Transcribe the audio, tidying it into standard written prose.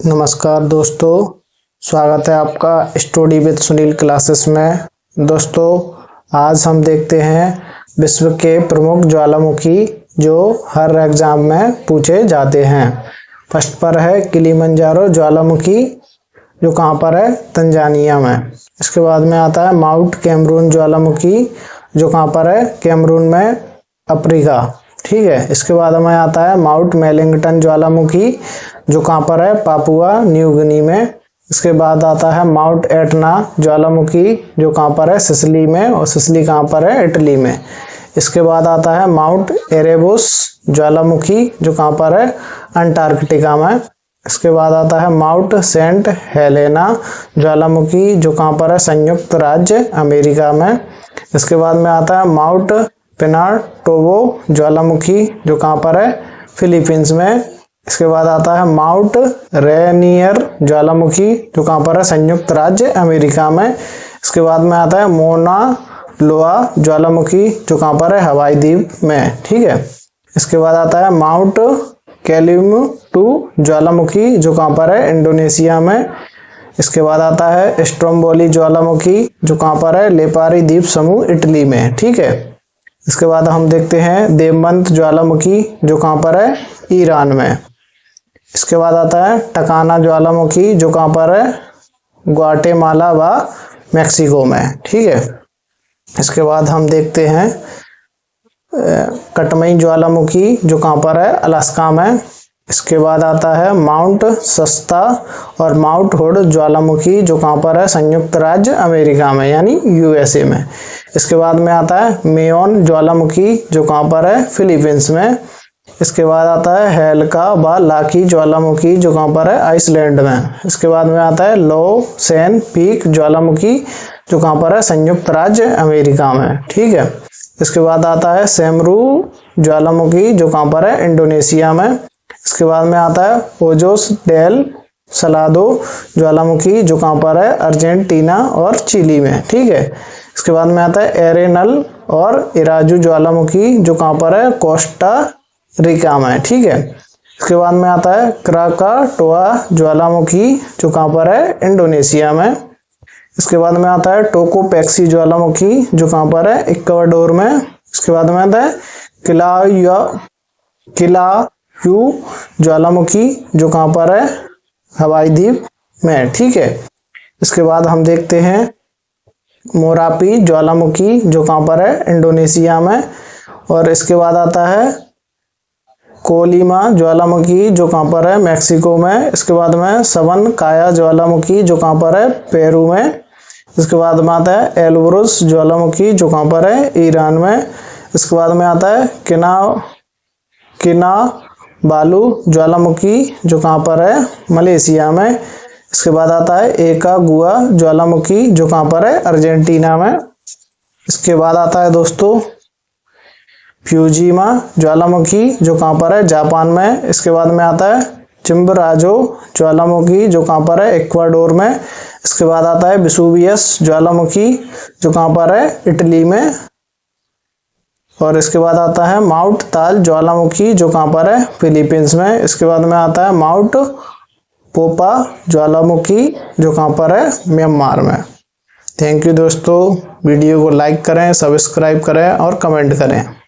नमस्कार दोस्तों, स्वागत है आपका स्टडी विद सुनील क्लासेस में। दोस्तों, आज हम देखते हैं विश्व के प्रमुख ज्वालामुखी जो हर एग्जाम में पूछे जाते हैं। फर्स्ट पर है किलिमंजारो ज्वालामुखी जो कहाँ पर है, तंजानिया में। इसके बाद में आता है माउंट कैमरून ज्वालामुखी जो कहाँ पर है, कैमरून में, अफ्रीका। ठीक है। इसके बाद में आता है माउंट वेलिंगटन ज्वालामुखी जो कहाँ पर है, पापुआ न्यू गिनी में। इसके बाद आता है माउंट एटना ज्वालामुखी जो कहाँ पर है, सिसिली में, और सिसिली कहाँ पर है, इटली में। इसके बाद आता है माउंट एरेबस ज्वालामुखी जो कहाँ पर है, अंटार्कटिका में। इसके बाद आता है माउंट सेंट हेलेना ज्वालामुखी जो कहाँ पर है, संयुक्त राज्य अमेरिका में। इसके बाद में आता है माउंट पिनाटोबो ज्वालामुखी जो कहाँ पर है, फिलीपींस में। इसके बाद आता है माउंट रेनियर ज्वालामुखी जो कहाँ पर है, संयुक्त राज्य अमेरिका में। इसके बाद में आता है मोना लोआ ज्वालामुखी जो कहाँ पर है, हवाई द्वीप में। ठीक है। इसके बाद आता है माउंट केलिमंजारो ज्वालामुखी जो कहाँ पर है, इंडोनेशिया में। इसके बाद आता है स्ट्रोम्बोली ज्वालामुखी जो कहाँ पर है, लेपारी द्वीप समूह, इटली में। ठीक है। इसके बाद हम देखते हैं देवमंत ज्वालामुखी जो कहाँ पर है, ईरान में। इसके बाद आता है टकाना ज्वालामुखी जो कहाँ पर है, ग्वाटेमाला व मैक्सिको में। ठीक है। इसके बाद हम देखते हैं कटमई ज्वालामुखी जो कहाँ पर है, अलास्का में। इसके बाद आता है माउंट सस्ता और माउंट हुड ज्वालामुखी जो कहाँ पर है, संयुक्त राज्य अमेरिका में, यानी यूएसए में। इसके बाद में आता है मेयोन ज्वालामुखी जो कहाँ पर है, फिलीपींस में। इसके बाद आता है हेलका व लाकी ज्वालामुखी जो कहाँ पर है, आइसलैंड में। इसके बाद में आता है लो सेन पीक ज्वालामुखी जो कहाँ पर है, संयुक्त राज्य अमेरिका में। ठीक है। इसके बाद आता है सेमरू ज्वालामुखी जो कहाँ पर है, इंडोनेशिया में। इसके बाद में आता है ओजोस डेल सलादो ज्वालामुखी जो कहाँ पर है, अर्जेंटीना और चिली में। ठीक है। इसके बाद में आता है एरेनल और इराजू ज्वालामुखी जो कहाँ पर है, कोस्टा रिका में। ठीक है। इसके बाद में आता है क्राकाटोआ ज्वालामुखी जो कहाँ पर है, इंडोनेशिया में। इसके बाद में आता है टोकोपेक्सी ज्वालामुखी जो कहाँ पर है, इक्वाडोर में। इसके बाद में आता है किलायू ज्वालामुखी जो कहाँ पर है, हवाई द्वीप में। ठीक है। इसके बाद हम देखते हैं मोरापी ज्वालामुखी जो कहाँ पर है, इंडोनेशिया में। और इसके बाद आता है कोलिमा ज्वालामुखी जो कहाँ पर है, मैक्सिको में। इसके बाद में सबन काया ज्वालामुखी जो कहाँ पर है, पेरू में। इसके बाद में आता है एल्ब्रुस ज्वालामुखी जो कहाँ पर है, ईरान में। इसके बाद में आता है किनाबालू ज्वालामुखी जो कहाँ पर है, मलेशिया में। इसके बाद आता है एकागुआ ज्वालामुखी जो कहाँ पर है, अर्जेंटीना में। इसके बाद आता है दोस्तों फ्यूजिमा ज्वालामुखी जो कहाँ पर है, जापान में। इसके बाद में आता है चिम्बराजो ज्वालामुखी जो कहाँ पर है, इक्वाडोर में। इसके बाद आता है वेसुवियस ज्वालामुखी जो कहाँ पर है, इटली में। और इसके बाद आता है माउंट ताल ज्वालामुखी जो कहाँ पर है, फिलीपींस में। इसके बाद में आता है माउंट पोपा ज्वालामुखी जो कहाँ पर है, म्यांमार में। थैंक यू दोस्तों। वीडियो को लाइक करें, सब्सक्राइब करें और कमेंट करें।